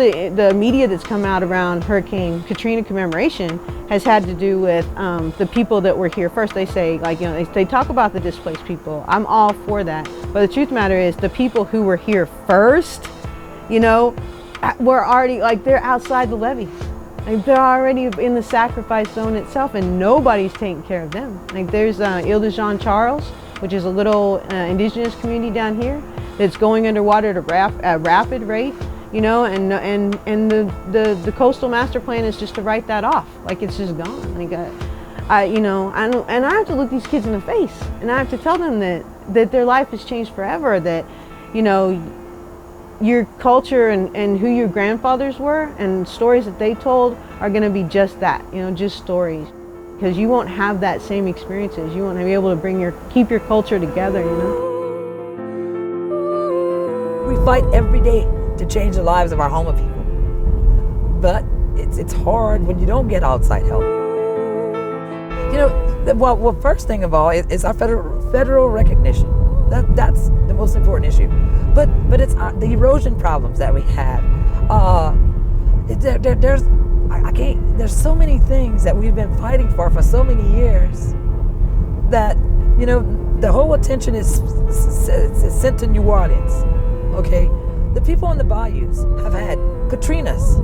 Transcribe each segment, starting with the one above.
the media that's come out around Hurricane Katrina commemoration has had to do with the people that were here first. They say, like, you know, they talk about the displaced people. I'm all for that. But the truth of the matter is the people who were here first, you know, were already, like, they're outside the levees. Like, they're already in the sacrifice zone itself, and nobody's taking care of them. Like, there's Ile de Jean Charles, which is a little indigenous community down here that's going underwater at a rapid rate, you know, and the coastal master plan is just to write that off, like it's just gone. Like, you know, and I have to look these kids in the face, and I have to tell them that their life has changed forever, that, you know, your culture and who your grandfathers were and stories that they told are going to be just that, you know, just stories. Because you won't have that same experiences. You won't be able to keep your culture together, you know. We fight every day to change the lives of our Houma people. But it's hard when you don't get outside help. You know, well, first thing of all is our federal recognition. That's the most important issue. But it's the erosion problems that we have. There's so many things that we've been fighting for so many years that, you know, the whole attention is sent to New Orleans, okay? The people in the bayous have had Katrinas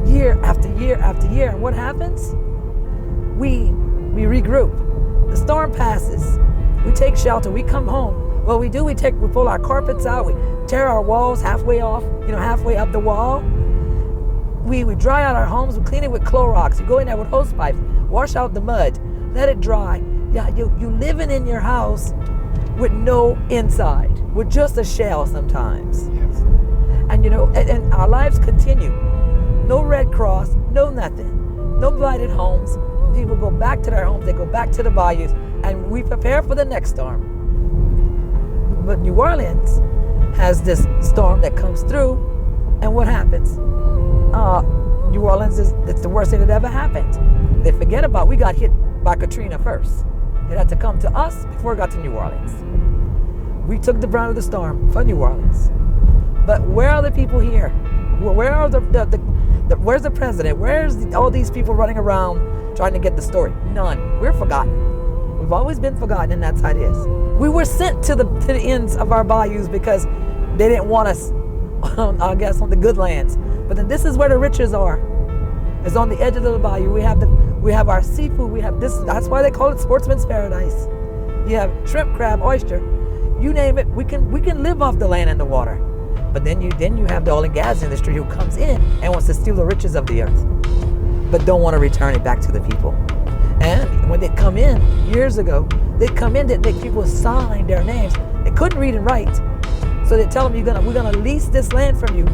year after year after year, and what happens? We regroup. The storm passes. We take shelter. We come home. What we do, we pull our carpets out. We tear our walls halfway off, you know, halfway up the wall. We dry out our homes. We clean it with Clorox. You go in there with hose pipes, wash out the mud, let it dry. Yeah, you living in your house with no inside, with just a shell sometimes. Yes. And you know, and our lives continue. No Red Cross, no nothing, no blighted homes. People go back to their homes. They go back to the bayous, and we prepare for the next storm. But New Orleans has this storm that comes through, and what happens? New Orleans it's the worst thing that ever happened. They forget about, we got hit by Katrina first. It had to come to us before it got to New Orleans. We took the brunt of the storm for New Orleans. But where are the people here? Where are where's the president? Where's all these people running around trying to get the story? None. We're forgotten. We've always been forgotten, and that's how it is. We were sent to the ends of our bayous because they didn't want us, I guess, on the good lands. But then this is where the riches are. It's on the edge of the bayou. We have our seafood. We have this. That's why they call it sportsman's paradise. You have shrimp, crab, oyster, you name it. We can live off the land and the water. But then you have the oil and gas industry who comes in and wants to steal the riches of the earth, but don't want to return it back to the people. And when they come in years ago, they'd come in, they'd make people sign their names. They couldn't read and write, so they tell them we're gonna lease this land from you.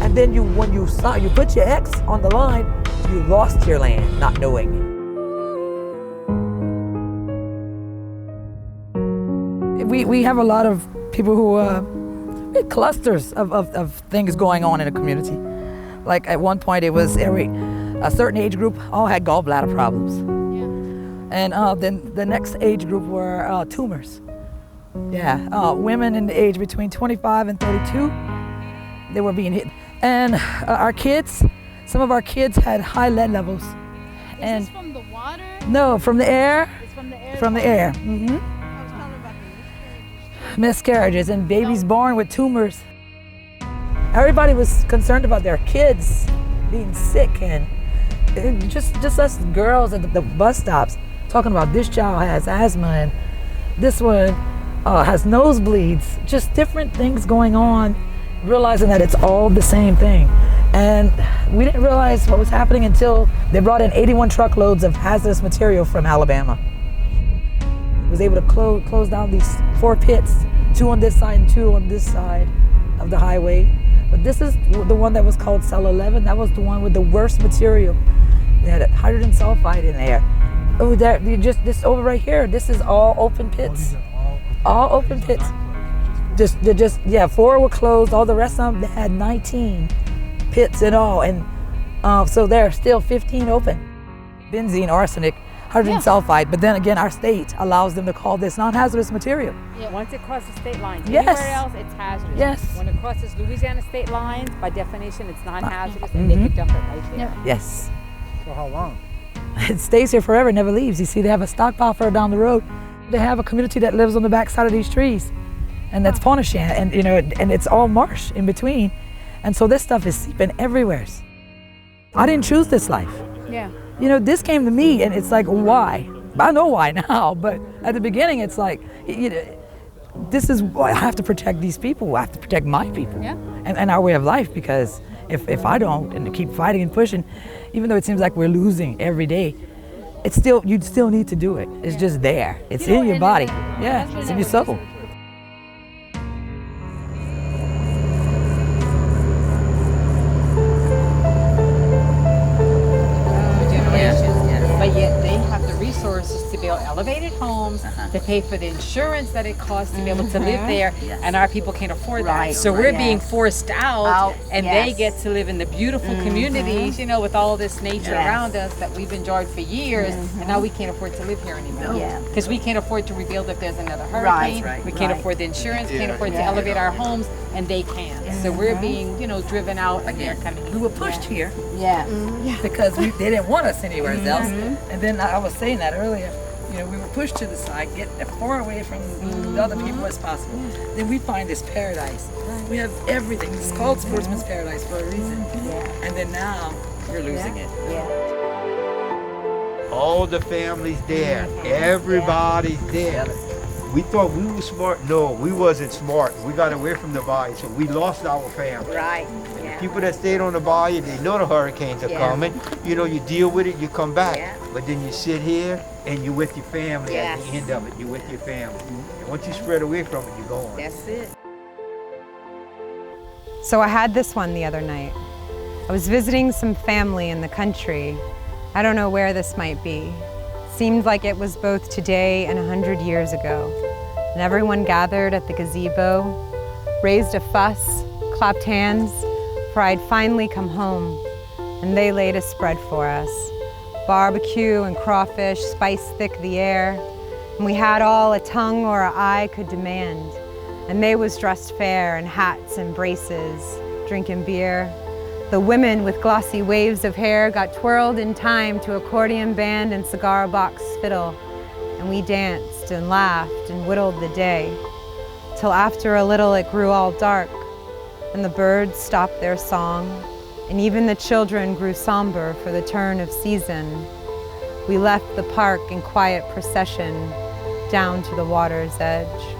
And then when you put your X on the line, you lost your land, not knowing. We have a lot of people who clusters of things going on in a community. Like at one point, it was a certain age group all had gallbladder problems. Yeah. And then the next age group were tumors. Yeah, women in the age between 25 and 32, they were being hit. And our kids, some of our kids had high lead levels. Is this from the water? No, from the air. It's from the air? From the air. Mm-hmm. I was talking about the miscarriages and babies born with tumors. Everybody was concerned about their kids being sick, and just us girls at the bus stops talking about this child has asthma and this one has nosebleeds, just different things going on, realizing that it's all the same thing. And we didn't realize what was happening until they brought in 81 truckloads of hazardous material from Alabama. It was able to close down these 4 pits, 2 on this side and 2 on this side of the highway. But this is the one that was called Cell 11. That was the one with the worst material. They had hydrogen sulfide in there. Oh, this over right here, this is all open pits. All open pits. 4 were closed. All the rest of them, they had 19 pits in all. And so there are still 15 open. Benzene, arsenic, hydrogen sulfide. But then again, our state allows them to call this non-hazardous material. Yeah, once it crosses state lines, Yes. anywhere else it's hazardous. Yes. When it crosses Louisiana state lines, by definition, it's non-hazardous, and they could dump it right there. Yes. For how long? It stays here forever, never leaves. You see, they have a stockpile further down the road. They have a community that lives on the back side of these trees, and that's Ponashan, and you know, and it's all marsh in between, and so this stuff is seeping everywhere. I didn't choose this life. Yeah. You know, this came to me, and it's like, why? I know why now, but at the beginning, it's like, you know, this is why I have to protect these people. I have to protect my people and our way of life, because if I don't and keep fighting and pushing, even though it seems like we're losing every day, it's still, you still need to do it. It's just there. It's in your body. Yeah, it's in your soul. But yet they have the resources to build elevated homes, to pay for the insurance that it costs to be able to live there, and our people can't afford that. So we're being forced out, and they get to live in the beautiful communities, you know, with all this nature around us that we've enjoyed for years, and now we can't afford to live here anymore. Because we can't afford to rebuild if there's another hurricane, we can't afford the insurance, can't afford to elevate our homes, and they can. So we're being, you know, driven out, and they're coming in. We were pushed here Yeah. because they didn't want us anywhere else. And then I was saying that earlier, you know, we were pushed to the side, get as far away from the other people as possible. Then we find this paradise. We have everything. It's called Sportsman's Paradise for a reason. And then now we're losing it. All the families there, everybody's there. We thought we were smart. No, we wasn't smart. We got away from the bayou, so we lost our family. Right. And the people that stayed on the bayou, they know the hurricanes are coming. You know, you deal with it, you come back. But then you sit here and you're with your family at the end of it. You're with your family. And once you spread away from it, you're gone. That's it. So I had this one the other night. I was visiting some family in the country. I don't know where this might be. Seemed like it was both today and 100 years ago. And everyone gathered at the gazebo, raised a fuss, clapped hands, for I'd finally come home. And they laid a spread for us. Barbecue and crawfish spiced thick the air. And we had all a tongue or a eye could demand. And they was dressed fair in hats and braces, drinking beer. The women with glossy waves of hair got twirled in time to accordion band and cigar box fiddle, and we danced and laughed and whittled the day, till after a little it grew all dark, and the birds stopped their song, and even the children grew somber for the turn of season. We left the park in quiet procession down to the water's edge.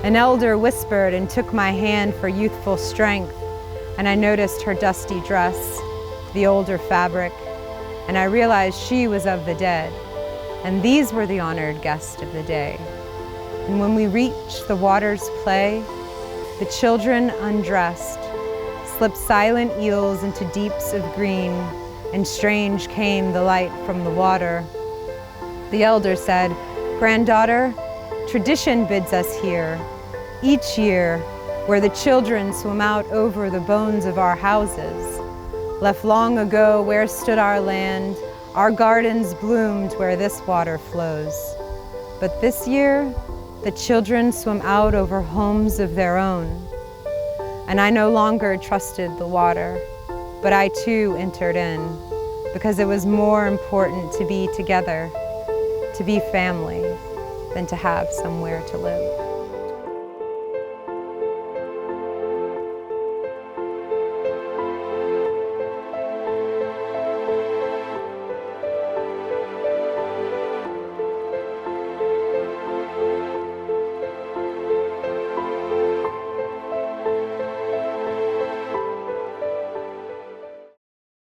An elder whispered and took my hand for youthful strength, and I noticed her dusty dress, the older fabric, and I realized she was of the dead, and these were the honored guests of the day. And when we reached the water's play, the children undressed, slipped silent eels into deeps of green, and strange came the light from the water. The elder said, "Granddaughter, tradition bids us here, each year, where the children swim out over the bones of our houses. Left long ago where stood our land, our gardens bloomed where this water flows. But this year, the children swim out over homes of their own. And I no longer trusted the water, but I too entered in, because it was more important to be together, to be family, than to have somewhere to live."